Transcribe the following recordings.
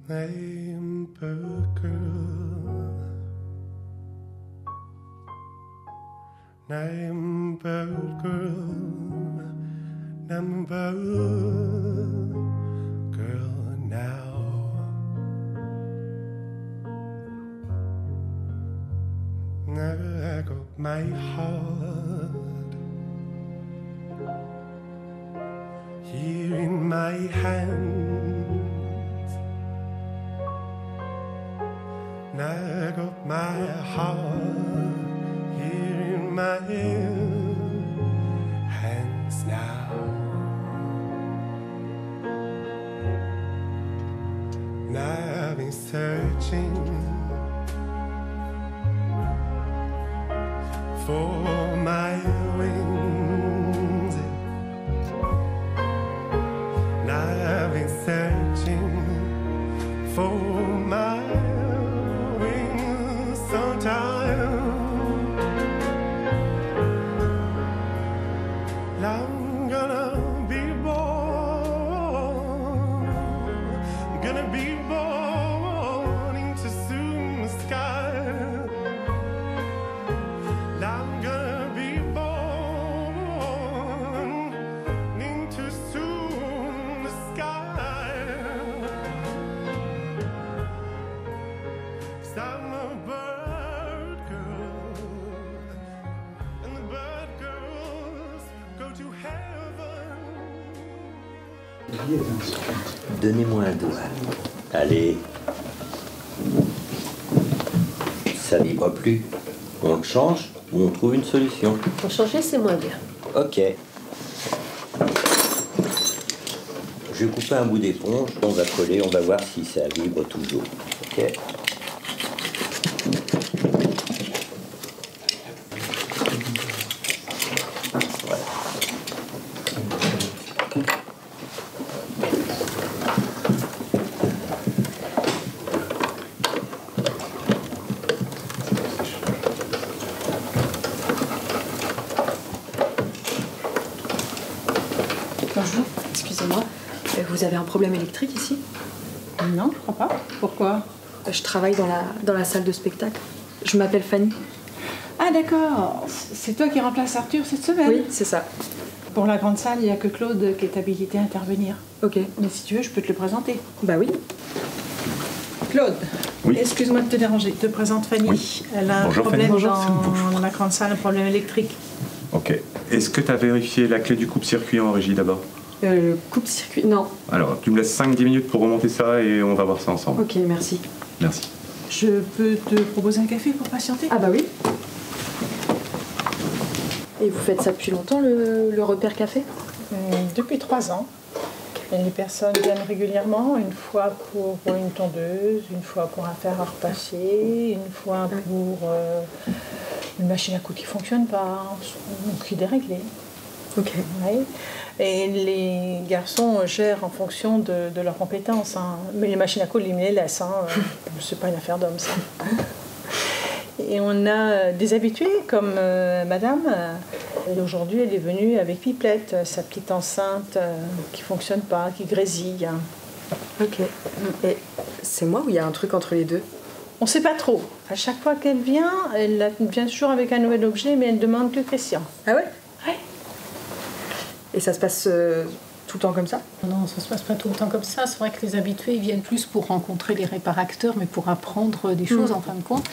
Name bird girl, name bird girl, name bird girl now. I got my heart here in my hands. I got my heart here in my hands now. I've been searching for my wings. I've been searching for my wings sometime. I'm gonna be born into soon the sky. I'm gonna be born into soon the sky. 'Cause I'm a bird girl, and the bird girls go to heaven. Donnez-moi un doigt. Allez. Ça vibre plus. On le change ou on trouve une solution? Pour changer, c'est moins bien. Ok. Je vais couper un bout d'éponge, on va coller, on va voir si ça vibre toujours. Ok. Voilà. Bonjour, excusez-moi. Vous avez un problème électrique ici? Non, je crois pas. Pourquoi? Je travaille dans la salle de spectacle. Je m'appelle Fanny. Ah d'accord, c'est toi qui remplaces Arthur cette semaine? Oui, c'est ça. Pour la grande salle, il n'y a que Claude qui est habilité à intervenir. Ok. Mais si tu veux, je peux te le présenter. Bah oui. Claude, Oui. excuse-moi de te déranger. Je te présente Fanny. Oui. Elle a Bonjour, un problème Fanny. dans la grande salle, un problème électrique. Ok. Est-ce que tu as vérifié la clé du coupe-circuit en régie d'abord? Coupe-circuit. Non. Alors, tu me laisses 5-10 minutes pour remonter ça et on va voir ça ensemble. Ok, merci. Merci. Je peux te proposer un café pour patienter? Ah bah oui. Et vous faites ça depuis longtemps, le repère café? Depuis 3 ans. Et les personnes viennent régulièrement, une fois pour une tondeuse, une fois pour un fer à repasser, une fois pour une machine à coudre qui ne fonctionne pas, qui est déréglée. Ok. Ouais. Et les garçons gèrent en fonction de leurs compétences. Hein. Mais les machines à coudre, ils me les laissent. Hein. C'est pas une affaire d'homme, ça. Et on a des habitués comme madame. Et aujourd'hui, elle est venue avec Pipelette, sa petite enceinte qui fonctionne pas, qui grésille. Ok. Et c'est moi ou il y a un truc entre les deux? On sait pas trop. À chaque fois qu'elle vient toujours avec un nouvel objet, mais elle demande que Christian. Ah ouais? Ouais. Et ça se passe tout le temps comme ça? Non, ça se passe pas tout le temps comme ça. C'est vrai que les habitués ils viennent plus pour rencontrer les réparateurs, mais pour apprendre des choses en fin de compte.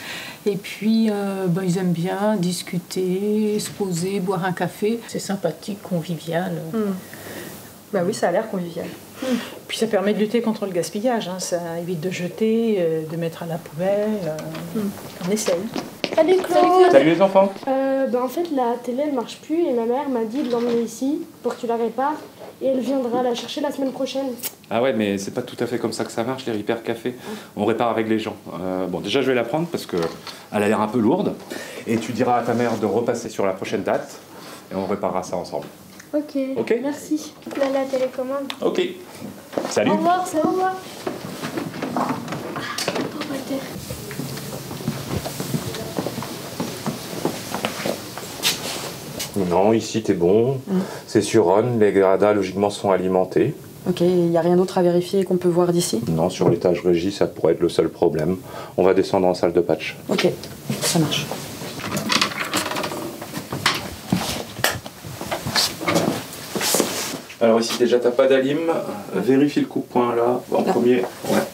Et puis, ils aiment bien discuter, se poser, boire un café. C'est sympathique, convivial. Bah oui, ça a l'air convivial. Puis ça permet de lutter contre le gaspillage. Hein. Ça évite de jeter, de mettre à la poubelle. On essaye. Salut Claude. Salut les enfants. En fait, la télé elle marche plus et ma mère m'a dit de l'emmener ici pour que tu la répares et elle viendra la chercher la semaine prochaine. Ah ouais, mais c'est pas tout à fait comme ça que ça marche, les repair café. On répare avec les gens. Bon, déjà, je vais la prendre parce qu'elle a l'air un peu lourde. Et tu diras à ta mère de repasser sur la prochaine date et on réparera ça ensemble. Ok. Ok. Merci. Là, la télécommande. Ok. Salut. Au revoir, au revoir. Pauvre terre. Non, ici t'es bon. C'est sur Rhône, les gradats logiquement sont alimentés. Ok, il n'y a rien d'autre à vérifier qu'on peut voir d'ici? Non, sur l'étage régie, ça pourrait être le seul problème. On va descendre en salle de patch. Ok, ça marche. Alors ici déjà t'as pas d'alim, vérifie le coup-point là, en premier. Ouais.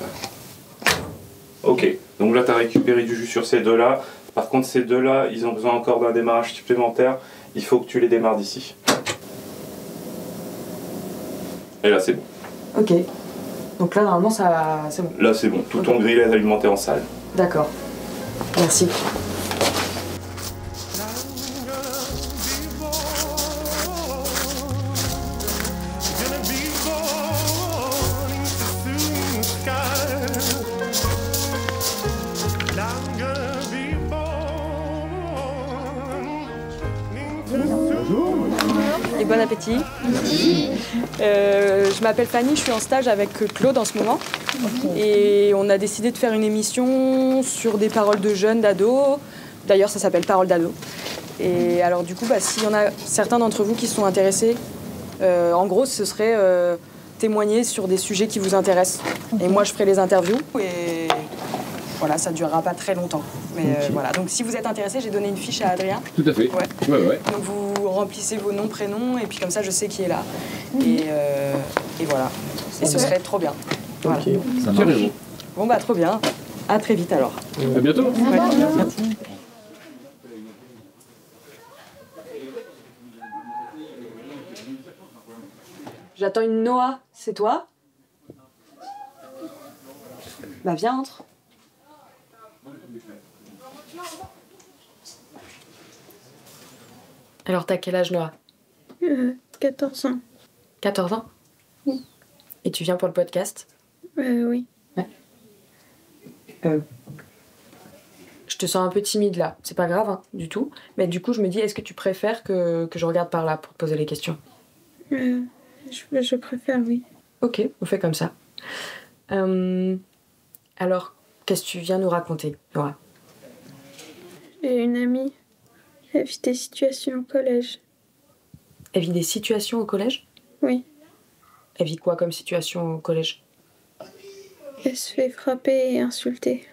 Ok, donc là t'as récupéré du jus sur ces deux-là. Par contre ces deux-là, ils ont besoin encore d'un démarrage supplémentaire. Il faut que tu les démarres d'ici. Et là c'est bon. Ok. Donc là, normalement, ça, c'est bon. Là c'est bon, tout ton grill est alimenté en salle. D'accord. Merci. Et bon appétit. Je m'appelle Fanny, je suis en stage avec Claude en ce moment. Et on a décidé de faire une émission sur des paroles de jeunes, d'ados. D'ailleurs, ça s'appelle Paroles d'ados. Et alors du coup, s'il y en a certains d'entre vous qui sont intéressés, en gros, ce serait témoigner sur des sujets qui vous intéressent. Et moi, je ferai les interviews. Et voilà, ça ne durera pas très longtemps. Mais voilà. Donc si vous êtes intéressé, j'ai donné une fiche à Adrien. Tout à fait. Ouais. Donc vous remplissez vos noms, prénoms, et puis comme ça, je sais qui est là. Et voilà. Et ce serait trop bien. Voilà. Ok, ça marche. Bon trop bien. À très vite alors. À bientôt. Ouais, merci. J'attends une Noah, c'est toi? Bah viens, entre. Alors t'as quel âge, Noah? 14 ans. 14 ans? Oui. Et tu viens pour le podcast? Oui. Ouais. Je te sens un peu timide là, c'est pas grave hein, du tout. Mais du coup je me dis, est-ce que tu préfères que je regarde par là pour te poser les questions? Je préfère, oui. Ok, on fait comme ça. Alors, qu'est-ce que tu viens nous raconter, Noah? J'ai une amie. Elle vit des situations au collège. Elle vit des situations au collège? Oui. Elle vit quoi comme situation au collège? Elle se fait frapper et insulter.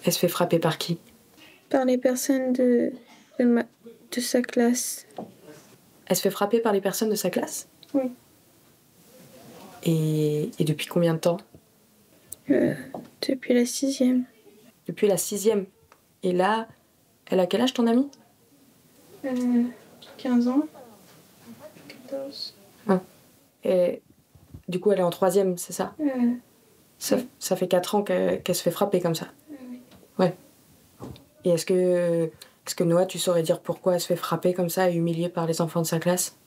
Elle se fait frapper par qui? Par les personnes de sa classe. Elle se fait frapper par les personnes de sa classe? Oui. Et depuis combien de temps? Depuis la 6e. Depuis la 6e. Et là, elle a quel âge ton amie? 15 ans. 14. Et du coup, elle est en 3e, c'est ça? Ça fait 4 ans qu'elle se fait frapper comme ça? Oui. Ouais. Et est-ce que Noah, tu saurais dire pourquoi elle se fait frapper comme ça et humiliée par les enfants de sa classe?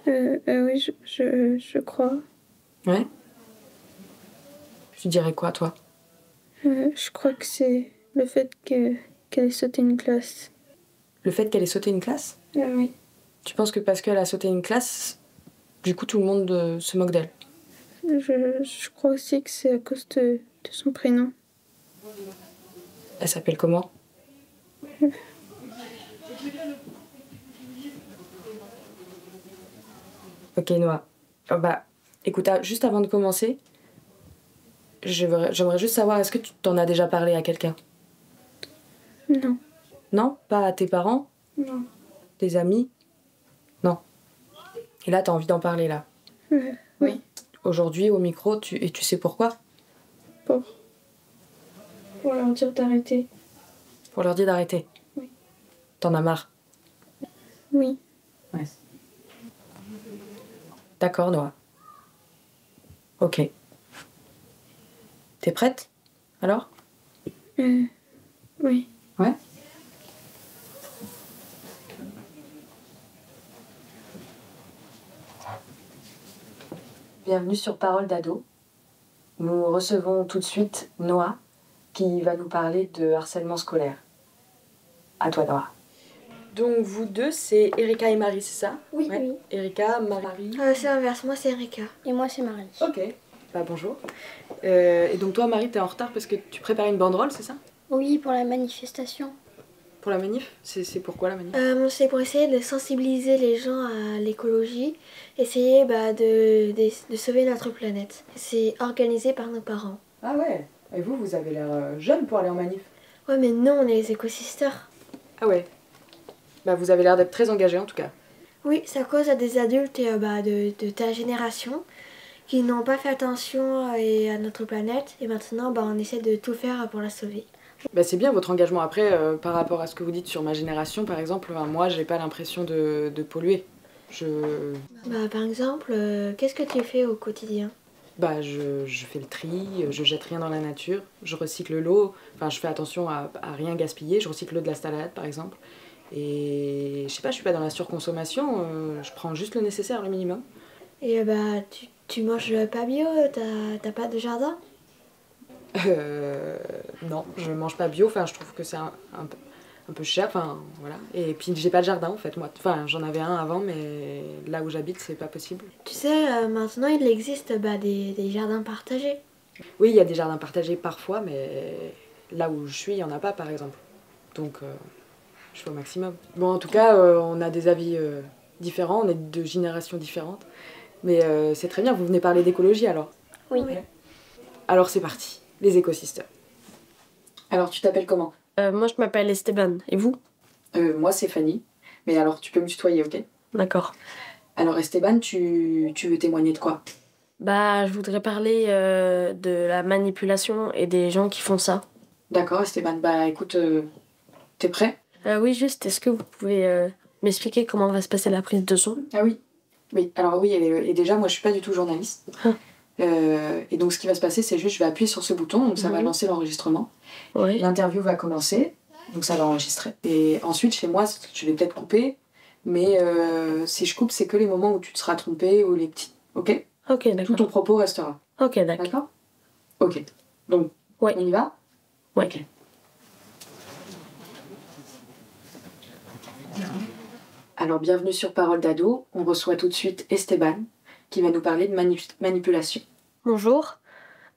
Oui, je crois. Ouais. Tu dirais quoi, toi? Je crois que c'est le fait qu'elle ait sauté une classe. Le fait qu'elle ait sauté une classe? Oui. Tu penses que parce qu'elle a sauté une classe, du coup tout le monde se moque d'elle? Je crois aussi que c'est à cause de son prénom. Elle s'appelle comment? Ok, Noah. Écoute, juste avant de commencer, j'aimerais juste savoir, est-ce que tu t'en as déjà parlé à quelqu'un? Non. Non? Pas à tes parents? Non. Des amis? Non. Et là, t'as envie d'en parler, là? Oui. Aujourd'hui, au micro, et tu sais pourquoi? Pour leur dire d'arrêter. Pour leur dire d'arrêter? Oui. T'en as marre? Oui. Ouais. D'accord, Noah. Ok. T'es prête, alors? Oui. Ouais. Bienvenue sur Paroles d'ado. Nous recevons tout de suite Noah qui va nous parler de harcèlement scolaire. À toi, Noah. Donc vous deux, c'est Erika et Marie, c'est ça? Oui. Ouais. Oui. Erika, Marie. C'est l'inverse, moi c'est Erika. Et moi c'est Marie. Ok. Bonjour. Et donc toi, Marie, t'es en retard parce que tu prépares une banderole, c'est ça? Oui, pour la manifestation. pour la manif? C'est pourquoi la manif? C'est pour essayer de sensibiliser les gens à l'écologie, essayer de sauver notre planète. C'est organisé par nos parents. Ah ouais. Et vous avez l'air jeune pour aller en manif. Ouais, mais nous, on est les écosystères. Ah ouais. Bah vous avez l'air d'être très engagé en tout cas. Oui, ça cause à des adultes et, de ta génération qui n'ont pas fait attention à notre planète. Et maintenant, on essaie de tout faire pour la sauver. Bah c'est bien votre engagement. Après, par rapport à ce que vous dites sur ma génération, par exemple, moi, j'ai pas l'impression de polluer. Par exemple, qu'est-ce que tu fais au quotidien? Je fais le tri, je jette rien dans la nature, je recycle l'eau, enfin je fais attention à rien gaspiller, je recycle l'eau de la salade par exemple. Et je sais pas, je suis pas dans la surconsommation, je prends juste le nécessaire, le minimum. Et tu manges pas bio, t'as pas de jardin? Non, je mange pas bio, enfin je trouve que c'est un peu cher, enfin voilà. Et puis j'ai pas de jardin en fait, moi. Enfin j'en avais un avant, mais là où j'habite c'est pas possible. Tu sais, maintenant il existe des jardins partagés. Oui, il y a des jardins partagés parfois, mais là où je suis, il y en a pas par exemple. Donc je fais au maximum. Bon, en tout cas, on a des avis différents, on est de générations différentes. Mais c'est très bien, vous venez parler d'écologie alors? Oui. Alors c'est parti, les écosystèmes. Alors tu t'appelles comment? Moi je m'appelle Esteban, et vous? Moi c'est Fanny, mais alors tu peux me tutoyer, ok? D'accord. Alors Esteban, tu veux témoigner de quoi? Je voudrais parler de la manipulation et des gens qui font ça. D'accord Esteban, écoute, t'es prêt? Oui, juste, est-ce que vous pouvez m'expliquer comment va se passer la prise de son? Ah oui. Oui, alors oui, et déjà moi je suis pas du tout journaliste. Ah. Et donc ce qui va se passer, c'est juste je vais appuyer sur ce bouton, donc ça va lancer l'enregistrement. Oui. L'interview va commencer, donc ça va enregistrer. Et ensuite chez moi, je vais peut-être couper, mais si je coupe, c'est que les moments où tu te seras trompé ou les petits. Ok? Ok, d'accord. Tout ton propos restera. Ok, d'accord. D'accord? Ok. Donc, ouais. On y va? Ouais. Ok. Alors, bienvenue sur Parole d'ado. On reçoit tout de suite Esteban, qui va nous parler de manipulation. Bonjour.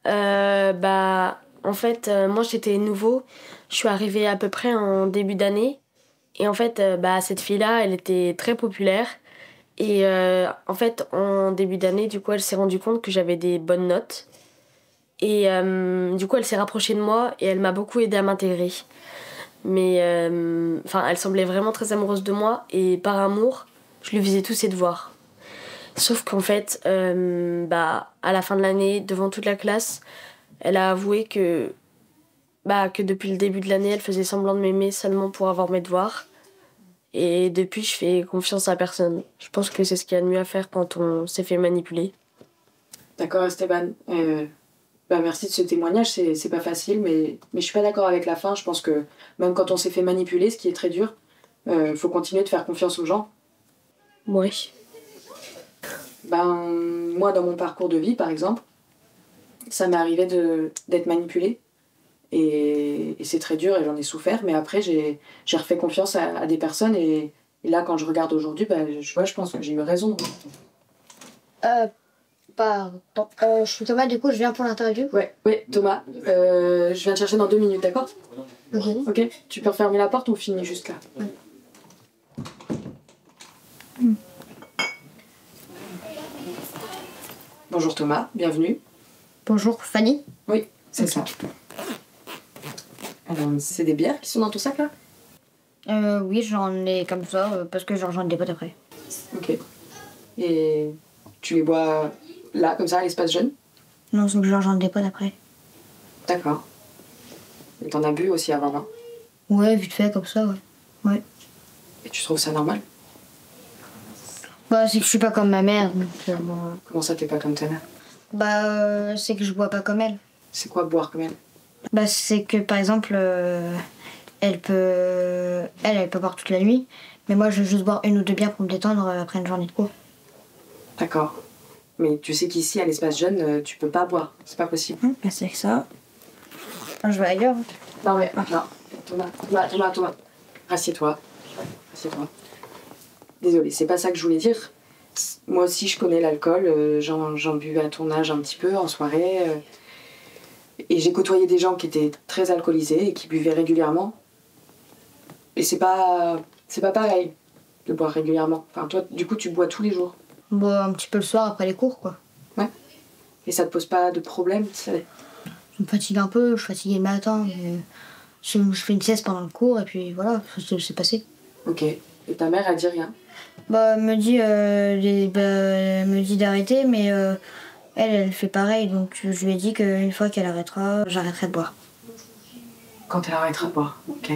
En fait, moi j'étais nouveau. Je suis arrivée à peu près en début d'année. Et en fait, cette fille-là, elle était très populaire. Et en fait, en début d'année, du coup, elle s'est rendue compte que j'avais des bonnes notes. Et du coup, elle s'est rapprochée de moi et elle m'a beaucoup aidée à m'intégrer. Mais elle semblait vraiment très amoureuse de moi. Et par amour, je lui faisais tous ses devoirs. Sauf qu'en fait, à la fin de l'année, devant toute la classe, elle a avoué que depuis le début de l'année, elle faisait semblant de m'aimer seulement pour avoir mes devoirs. Et depuis, je fais confiance à personne. Je pense que c'est ce qu'il y a de mieux à faire quand on s'est fait manipuler. D'accord, Esteban. Merci de ce témoignage, c'est pas facile, mais je suis pas d'accord avec la fin. Je pense que même quand on s'est fait manipuler, ce qui est très dur, faut continuer de faire confiance aux gens. Oui. Moi, dans mon parcours de vie, par exemple, ça m'est arrivé d'être manipulée. Et c'est très dur et j'en ai souffert, mais après j'ai refait confiance à des personnes et là quand je regarde aujourd'hui, je pense que j'ai eu raison. Pardon. Je suis Thomas, du coup je viens pour l'interview. Ouais, Thomas, je viens te chercher dans 2 minutes, d'accord? Ok. Tu peux refermer la porte, on finit juste là. Bonjour Thomas, bienvenue. Bonjour Fanny. Oui, c'est ça. Alors, c'est des bières qui sont dans ton sac là? Oui, j'en ai comme ça, parce que j'en ai des potes après. Ok. Et tu les bois là, comme ça, à l'espace jeune? Non, c'est que j'en ai des potes après. D'accord. Et t'en as bu aussi avant, non? Ouais, vite fait, comme ça, ouais. Et tu trouves ça normal? C'est que je suis pas comme ma mère, donc bon... Comment ça, t'es pas comme ta mère? C'est que je bois pas comme elle. C'est quoi boire comme elle? C'est que, par exemple, elle peut boire toute la nuit, mais moi, je veux juste boire 1 ou 2 bières pour me détendre après une journée de cours. D'accord. Mais tu sais qu'ici, à l'espace jeune, tu peux pas boire. C'est pas possible. C'est que ça. Je vais ailleurs. Non. Thomas. Assieds-toi. Désolée, c'est pas ça que je voulais dire. Moi aussi, je connais l'alcool. J'en buvais à ton âge un petit peu, en soirée. Et j'ai côtoyé des gens qui étaient très alcoolisés et qui buvaient régulièrement. Et c'est pas pareil de boire régulièrement. Enfin, toi, du coup, tu bois tous les jours. Bon, un petit peu le soir après les cours, quoi. Ouais. Et ça te pose pas de problème, ça... Je me fatigue un peu, je suis fatiguée le matin, mais je fais une sieste pendant le cours et puis voilà, c'est passé. Ok. Et ta mère, elle dit rien? Bah, elle me dit d'arrêter, mais elle fait pareil, donc je lui ai dit qu'une fois qu'elle arrêtera, j'arrêterai de boire. Quand elle arrêtera de boire, ok.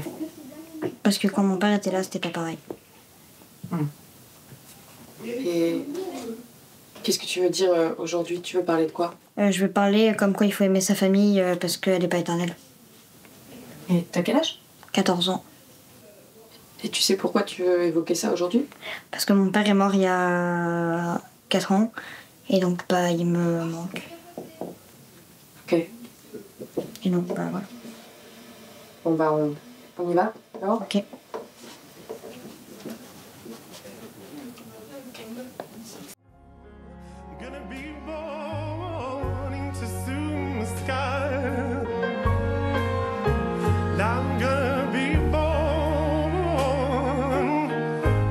Parce que quand mon père était là, c'était pas pareil. Et qu'est-ce que tu veux dire aujourd'hui? Tu veux parler de quoi? Je veux parler comme quoi il faut aimer sa famille parce qu'elle n'est pas éternelle. Et t'as quel âge? 14 ans. Et tu sais pourquoi tu veux évoquer ça aujourd'hui? Parce que mon père est mort il y a 4 ans et donc bah, il me manque. Ok. Et donc bah voilà. Bon bah on y va alors? Ok. Gonna be born into soon the sky. I'm gonna be born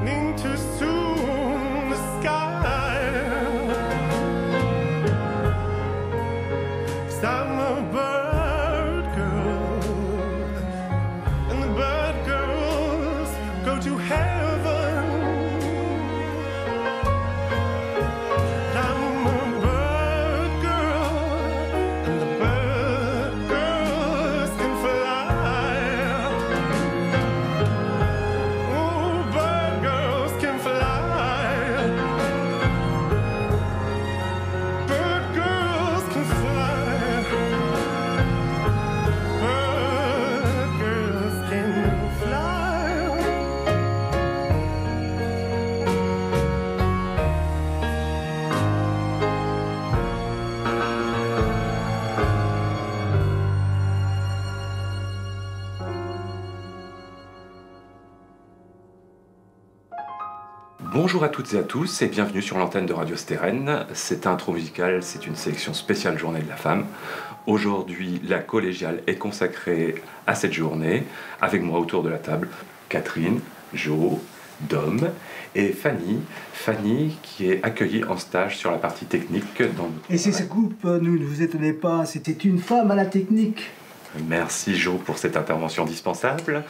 into soon the sky. 'Cause I'm a bird girl, and the bird girls go to heaven. I'm a bird girl, and the bird girls can fly. Oh, bird girls can fly. Bird girls can fly. Bird girls can fly. Bonjour à toutes et à tous et bienvenue sur l'antenne de Radio Stérène. Cette intro musicale, c'est une sélection spéciale Journée de la Femme. Aujourd'hui, la collégiale est consacrée à cette journée. Avec moi autour de la table, Catherine, Jo, Dom et Fanny. Fanny qui est accueillie en stage sur la partie technique. Et c'est ce groupe, ne vous étonnez pas, c'était une femme à la technique. Merci Jo pour cette intervention indispensable.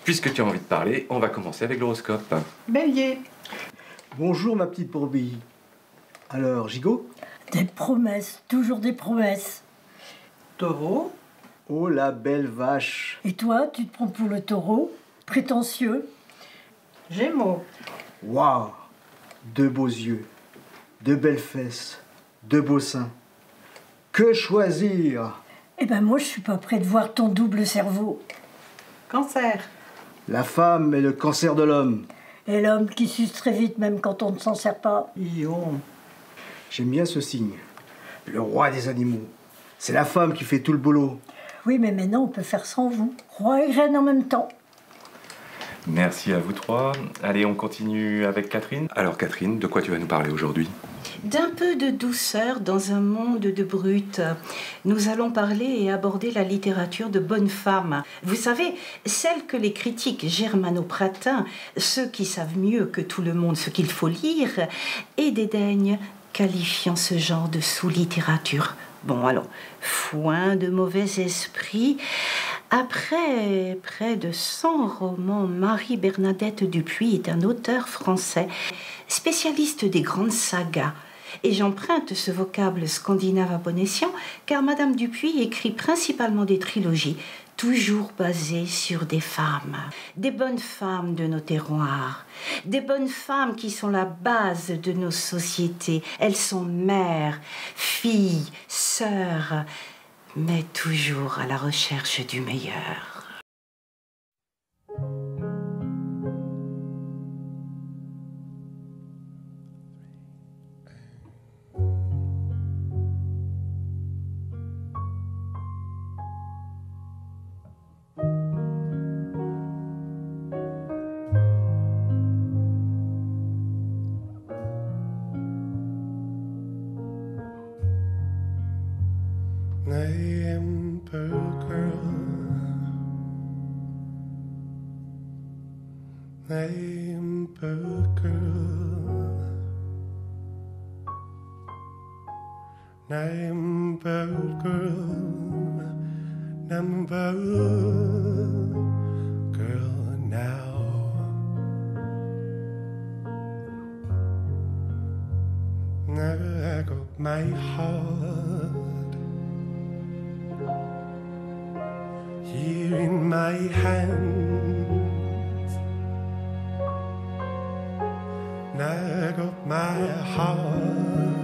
Puisque tu as envie de parler, on va commencer avec l'horoscope. Bélier. Bonjour ma petite brebis. Alors, Gigot? Des promesses, toujours des promesses. Taureau. Oh la belle vache. Et toi, tu te prends pour le taureau? Prétentieux. Gémeaux. Waouh. De beaux yeux, de belles fesses, de beaux seins. Que choisir? Eh ben moi, je suis pas près de voir ton double cerveau. Cancer. La femme est le cancer de l'homme. Et l'homme qui suce très vite, même quand on ne s'en sert pas. Lion. J'aime bien ce signe. Le roi des animaux. C'est la femme qui fait tout le boulot. Oui, mais maintenant, on peut faire sans vous. Roi et reine en même temps. Merci à vous trois. Allez, on continue avec Catherine. Alors Catherine, de quoi tu vas nous parler aujourd'hui? D'un peu de douceur dans un monde de brutes. Nous allons parler et aborder la littérature de bonnes femmes. Vous savez, celle que les critiques germano-pratins, ceux qui savent mieux que tout le monde ce qu'il faut lire, et dédaignent, qualifiant ce genre de sous-littérature. Bon, alors, foin de mauvais esprit. Après près de 100 romans, Marie-Bernadette Dupuis est un auteur français, spécialiste des grandes sagas. Et j'emprunte ce vocable scandinave à bon escient, car Madame Dupuis écrit principalement des trilogies, toujours basées sur des femmes. Des bonnes femmes de nos terroirs, des bonnes femmes qui sont la base de nos sociétés. Elles sont mères, filles, sœurs, mais toujours à la recherche du meilleur. Name per girl, name bird girl, name bird girl, name bird girl now. I got my heart here in my hands. I got my heart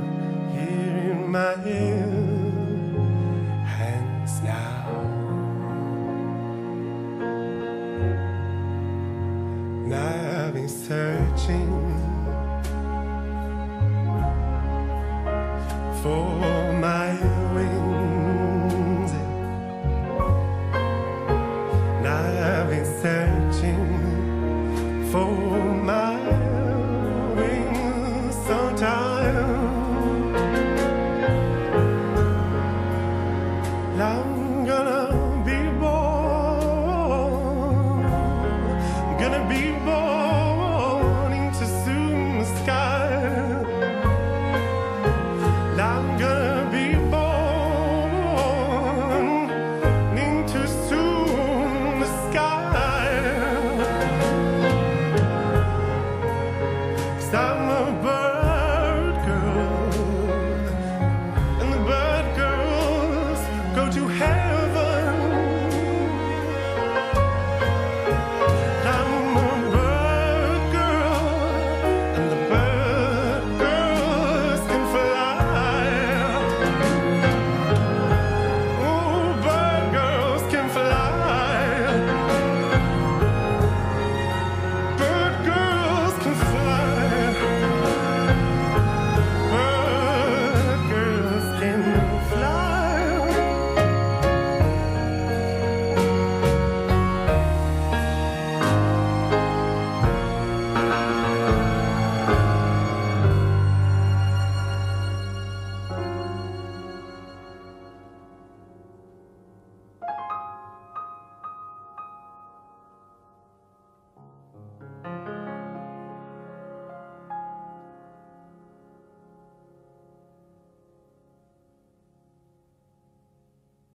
here in my hands now. I've been searching for my